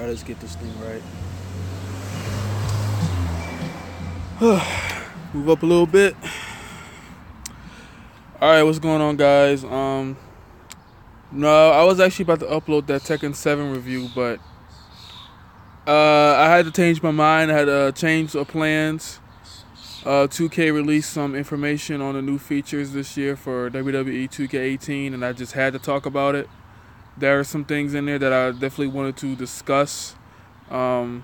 Alright, let's get this thing right. Move up a little bit. Alright, what's going on, guys? No, I was actually about to upload that Tekken 7 review, but I had to change my mind. I had to change the plans. 2K released some information on the new features this year for WWE 2K18, and I just had to talk about it. There are some things in there that I definitely wanted to discuss. I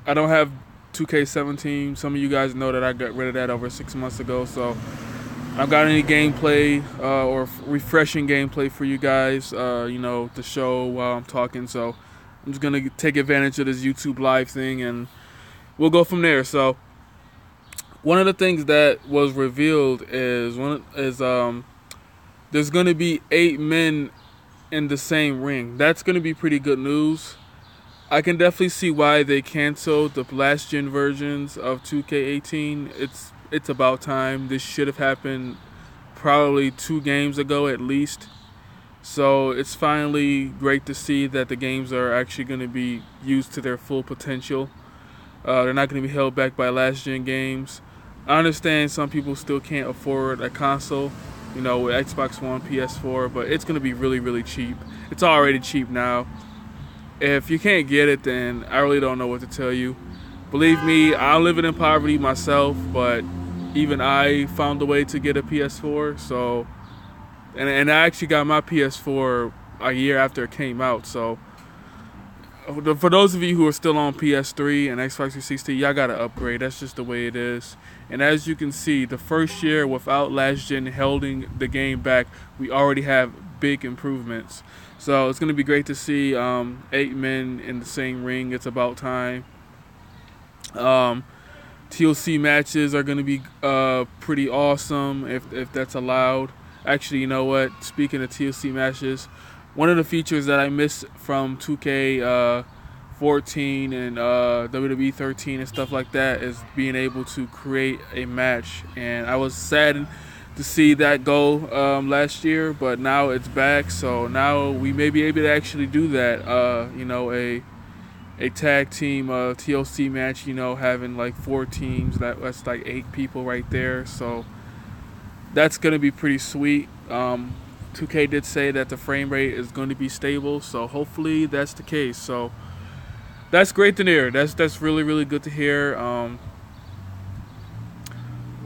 don't have 2K17. Some of you guys know that I got rid of that over 6 months ago, so I've got any gameplay or refreshing gameplay for you guys, to show while I'm talking. So I'm just going to take advantage of this YouTube live thing, and we'll go from there. So one of the things that was revealed is there's going to be 8 men in the same ring. That's going to be pretty good news. I can definitely see why they canceled the last gen versions of 2K18. It's about time. This should have happened probably 2 games ago at least. So it's finally great to see that the games are actually going to be used to their full potential. They're not going to be held back by last gen games. I understand some people still can't afford a console, with Xbox One, PS4, but it's going to be really, really cheap. It's already cheap now. If you can't get it, then I really don't know what to tell you. Believe me, I'm living in poverty myself, but even I found a way to get a PS4. So, and I actually got my PS4 a year after it came out. So, for those of you who are still on PS3 and Xbox 360, y'all gotta upgrade. That's just the way it is. And as you can see, the first year without last gen holding the game back, we already have big improvements. So it's gonna be great to see 8 men in the same ring. It's about time. TLC matches are gonna be pretty awesome if that's allowed. Actually, you know what? Speaking of TLC matches, one of the features that I missed from 2K14 and WWE 13 and stuff like that is being able to create a match. And I was saddened to see that go last year, but now it's back. So now we may be able to actually do that. A tag team TLC match. Having like 4 teams. That's like 8 people right there. So that's gonna be pretty sweet. 2K did say that the frame rate is going to be stable, so hopefully that's the case. So that's great to hear. That's really, really good to hear.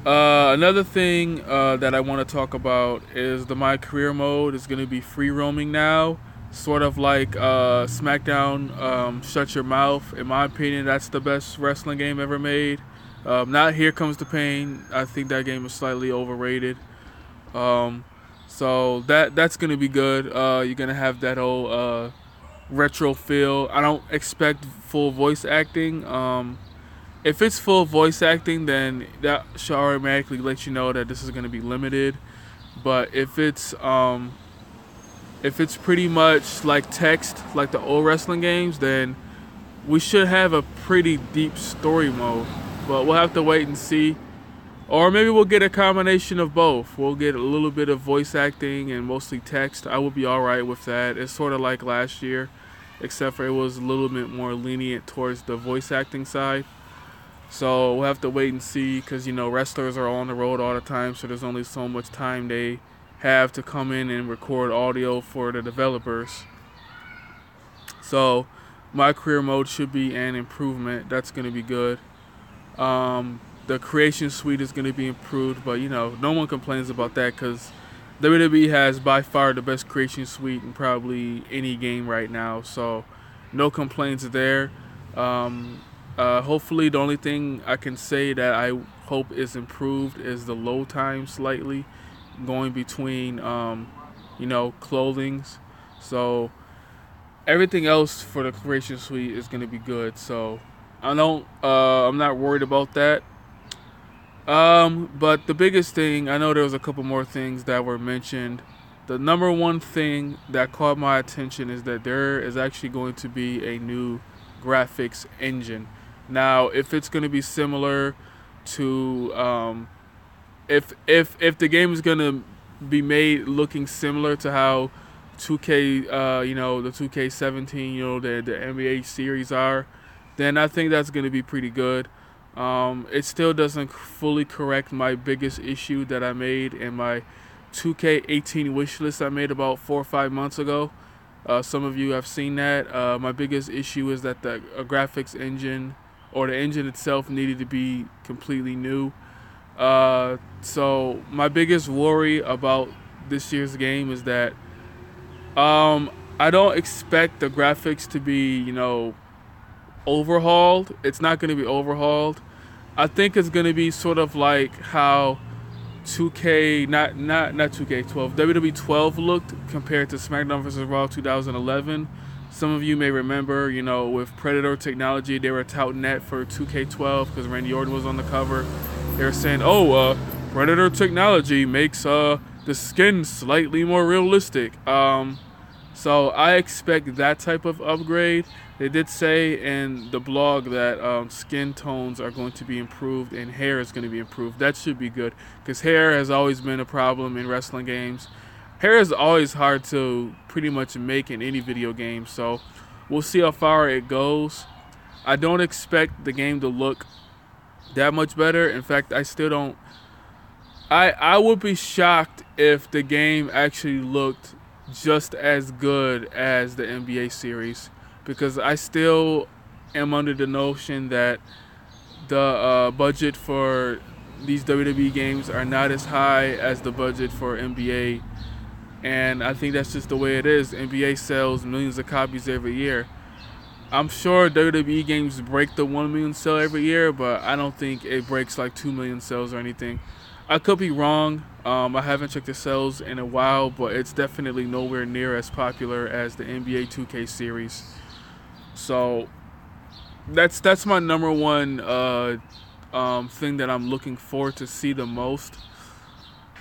Another thing that I want to talk about is the My Career mode is going to be free roaming now, sort of like SmackDown Shut Your Mouth. In my opinion, that's the best wrestling game ever made. Not Here Comes the Pain. I think that game is slightly overrated. So that's gonna be good. You're gonna have that whole retro feel. I don't expect full voice acting. If it's full voice acting, then that should automatically let you know that this is gonna be limited. But if it's pretty much like text, like the old wrestling games, then we should have a pretty deep story mode. But we'll have to wait and see. Or maybe we'll get a combination of both. We'll get a little bit of voice acting and mostly text. I will be alright with that. It's sort of like last year, except for it was a little bit more lenient towards the voice acting side. So we'll have to wait and see, because wrestlers are on the road all the time, so there's only so much time they have to come in and record audio for the developers. So My Career mode should be an improvement. That's going to be good. The creation suite is going to be improved, but no one complains about that, because WWE has by far the best creation suite in probably any game right now, so no complaints there. Hopefully the only thing I can say that I hope is improved is the load time slightly going between clothings. So everything else for the creation suite is going to be good, so I'm not worried about that. But the biggest thing, I know there was a couple more things that were mentioned. The number one thing that caught my attention is that there is actually going to be a new graphics engine. Now, if it's going to be similar to, if the game is going to be made looking similar to how 2K, the 2K17, the NBA series are, then I think that's going to be pretty good. It still doesn't fully correct my biggest issue that I made in my 2K18 wish list I made about 4 or 5 months ago. Some of you have seen that. My biggest issue is that the graphics engine or the engine itself needed to be completely new. So my biggest worry about this year's game is that I don't expect the graphics to be, overhauled. It's not going to be overhauled. I think it's going to be sort of like how 2K, not 2K12, WWE 12 looked compared to SmackDown vs. Raw 2011. Some of you may remember, with Predator technology, they were touting that for 2K12 because Randy Orton was on the cover. They were saying, Predator technology makes the skin slightly more realistic. So I expect that type of upgrade. They did say in the blog that skin tones are going to be improved and hair is going to be improved. That should be good because hair has always been a problem in wrestling games. Hair is always hard to pretty much make in any video game, so we'll see how far it goes. I don't expect the game to look that much better. In fact, I still don't. I would be shocked if the game actually looked just as good as the NBA series, because I still am under the notion that the budget for these WWE games are not as high as the budget for NBA, and I think that's just the way it is. NBA sells millions of copies every year. I'm sure WWE games break the 1 million sell every year, but I don't think it breaks like 2 million sales or anything. I could be wrong. I haven't checked the sales in a while, but it's definitely nowhere near as popular as the NBA 2K series. So that's my number one thing that I'm looking forward to see the most.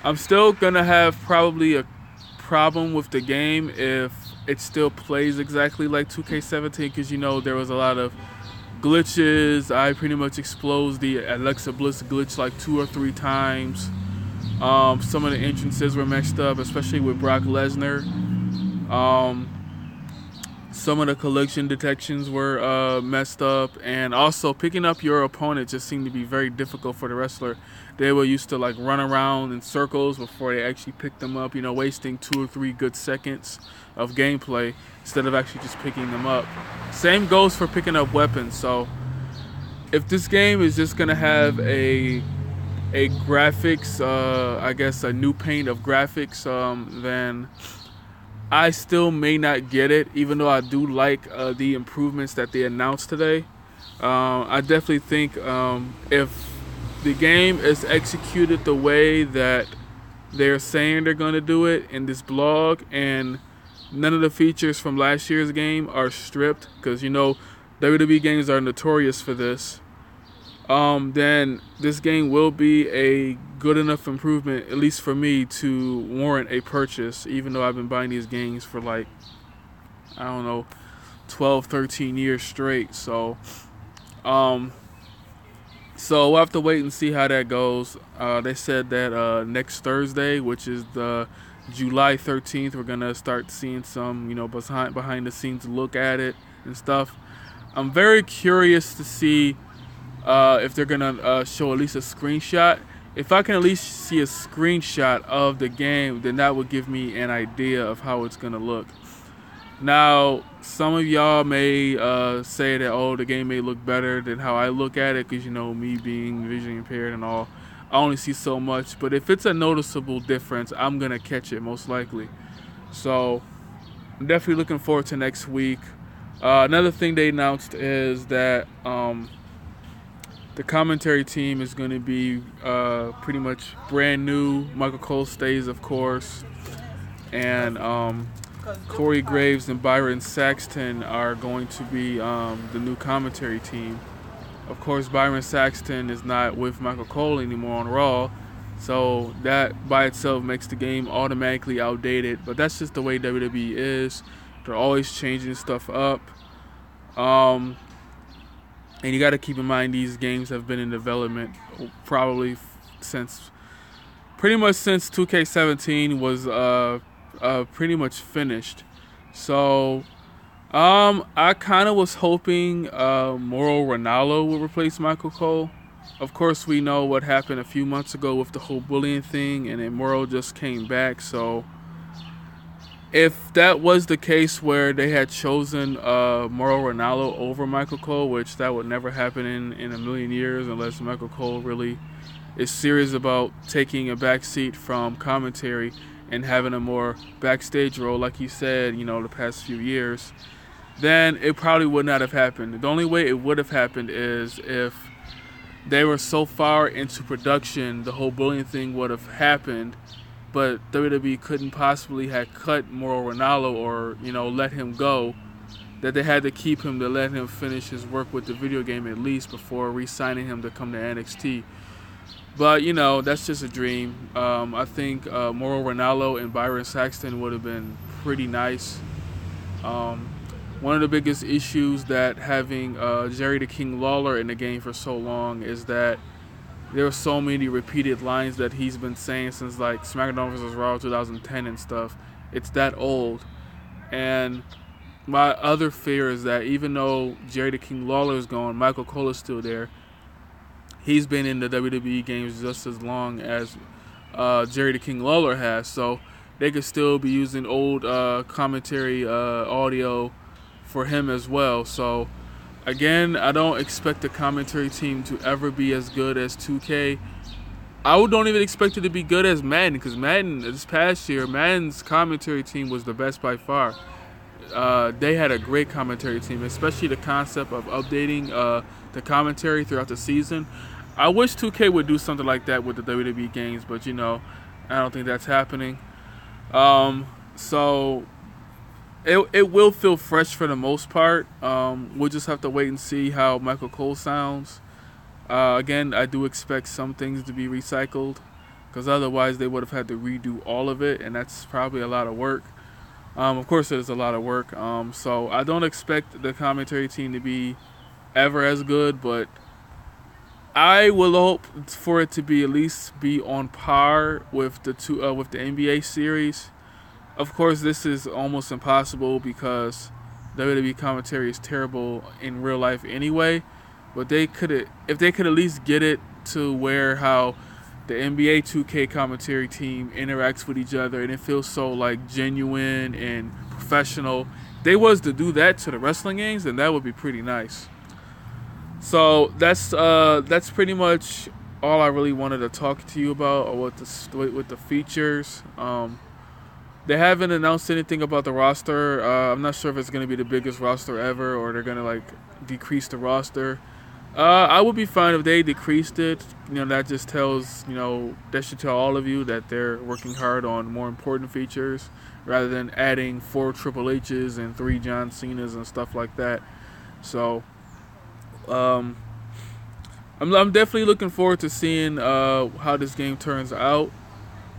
I'm still gonna have probably a problem with the game if it still plays exactly like 2K17, because there was a lot of glitches. I pretty much exposed the Alexa Bliss glitch like 2 or 3 times. Some of the entrances were messed up, especially with Brock Lesnar. Some of the collision detections were messed up, and also picking up your opponent just seemed to be very difficult for the wrestler. They were used to like run around in circles before they actually picked them up, wasting 2 or 3 good seconds of gameplay instead of actually just picking them up. Same goes for picking up weapons. So if this game is just gonna have a graphics, I guess a new paint of graphics, then I still may not get it, even though I do like the improvements that they announced today. I definitely think if the game is executed the way that they're saying they're going to do it in this blog, and none of the features from last year's game are stripped, because WWE games are notorious for this, then this game will be a good enough improvement, at least for me, to warrant a purchase, even though I've been buying these games for 12, 13 years straight. So we'll have to wait and see how that goes. They said that next Thursday, which is the July 13th, we're gonna start seeing some behind the scenes look at it and stuff. I'm very curious to see if they're gonna show at least a screenshot. If I can at least see a screenshot of the game, then that would give me an idea of how it's gonna look. Now, some of y'all may say that, the game may look better than how I look at it, because me being visually impaired and all, I only see so much. But if it's a noticeable difference, I'm gonna catch it most likely. So I'm definitely looking forward to next week. Another thing they announced is that the commentary team is going to be pretty much brand new. Michael Cole stays, of course, and Corey Graves and Byron Saxton are going to be the new commentary team. Of course, Byron Saxton is not with Michael Cole anymore on Raw, so that by itself makes the game automatically outdated. But that's just the way WWE is. They're always changing stuff up. And you got to keep in mind, these games have been in development probably pretty much since 2K17 was pretty much finished. So I kind of was hoping Mauro Ranallo would replace Michael Cole. Of course, we know what happened a few months ago with the whole bullying thing, and then Mauro just came back. So if that was the case where they had chosen Mauro Ranallo over Michael Cole, which that would never happen in a million years unless Michael Cole really is serious about taking a backseat from commentary and having a more backstage role, like you said, the past few years, then it probably would not have happened. The only way it would have happened is if they were so far into production, the whole bullying thing would have happened, but WWE couldn't possibly have cut Mauro Ranallo or, let him go, that they had to keep him to let him finish his work with the video game at least before re-signing him to come to NXT. But, that's just a dream. I think Mauro Ranallo and Byron Saxton would have been pretty nice. One of the biggest issues that having Jerry the King Lawler in the game for so long is that there are so many repeated lines that he's been saying since like SmackDown vs. Raw 2010 and stuff. It's that old. And my other fear is that even though Jerry the King Lawler is gone, Michael Cole is still there. He's been in the WWE games just as long as Jerry the King Lawler has, so they could still be using old commentary audio for him as well. So again, I don't expect the commentary team to ever be as good as 2K. I don't even expect it to be good as Madden, because Madden, this past year, Madden's commentary team was the best by far. They had a great commentary team, especially the concept of updating the commentary throughout the season. I wish 2K would do something like that with the WWE games, but I don't think that's happening. So it will feel fresh for the most part. We'll just have to wait and see how Michael Cole sounds. Again, I do expect some things to be recycled, because otherwise they would have had to redo all of it, and that's probably a lot of work. Of course, it is a lot of work. So I don't expect the commentary team to be ever as good, but I will hope for it to be at least be on par with the NBA series. Of course, this is almost impossible because WWE commentary is terrible in real life anyway. But if they could at least get it to where how the NBA 2K commentary team interacts with each other and it feels so like genuine and professional. If they was to do that to the wrestling games, then that would be pretty nice. So that's pretty much all I really wanted to talk to you about, or with the features. They haven't announced anything about the roster. I'm not sure if it's going to be the biggest roster ever, or they're going to decrease the roster. I would be fine if they decreased it. That just tells, that should tell all of you that they're working hard on more important features rather than adding 4 Triple H's and 3 John Cena's and stuff like that. So I'm definitely looking forward to seeing how this game turns out.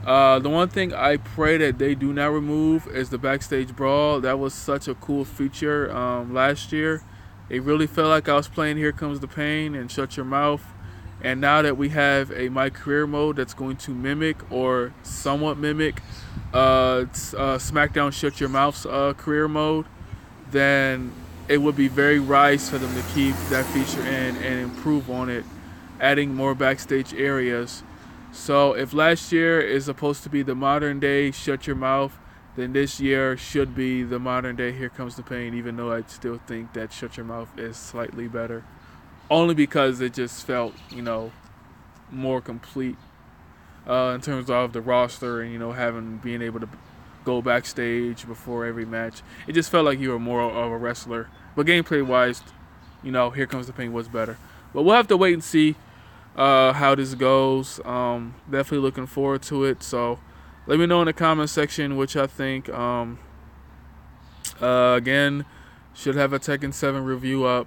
The one thing I pray that they do not remove is the backstage brawl. That was such a cool feature last year. It really felt like I was playing Here Comes the Pain and Shut Your Mouth. And now that we have a My Career mode that's going to mimic or somewhat mimic SmackDown Shut Your Mouth's career mode, then it would be very wise for them to keep that feature in and improve on it, adding more backstage areas. So if last year is supposed to be the modern day Shut Your Mouth, then this year should be the modern day Here Comes the Pain, even though I still think that Shut Your Mouth is slightly better. Only because it just felt, more complete in terms of the roster and, being able to go backstage before every match. It just felt like you were more of a wrestler. But gameplay-wise, Here Comes the Pain was better. But we'll have to wait and see how this goes. Definitely looking forward to it. So let me know in the comment section which I think. Again, should have a Tekken 7 review up.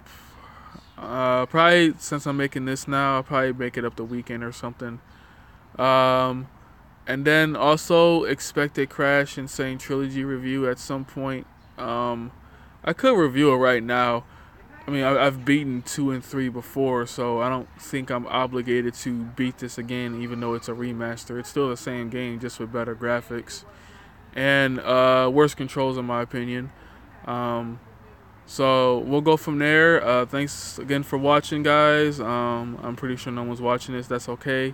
Probably since I'm making this now, I'll probably make it up the weekend or something. And then also expect a Crash Insane Trilogy review at some point. I could review it right now. I mean, I've beaten 2 and 3 before, so I don't think I'm obligated to beat this again, even though it's a remaster. It's still the same game, just with better graphics. and worse controls in my opinion. So we'll go from there. Thanks again for watching, guys. I'm pretty sure no one's watching this. That's okay.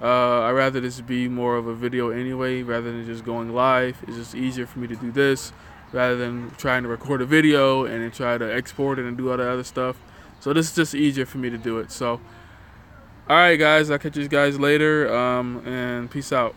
I'd rather this be more of a video anyway, rather than just going live. It's just easier for me to do this rather than trying to record a video and then try to export it and do all the other stuff. So this is just easier for me to do it. So, all right, guys. I'll catch you guys later, and peace out.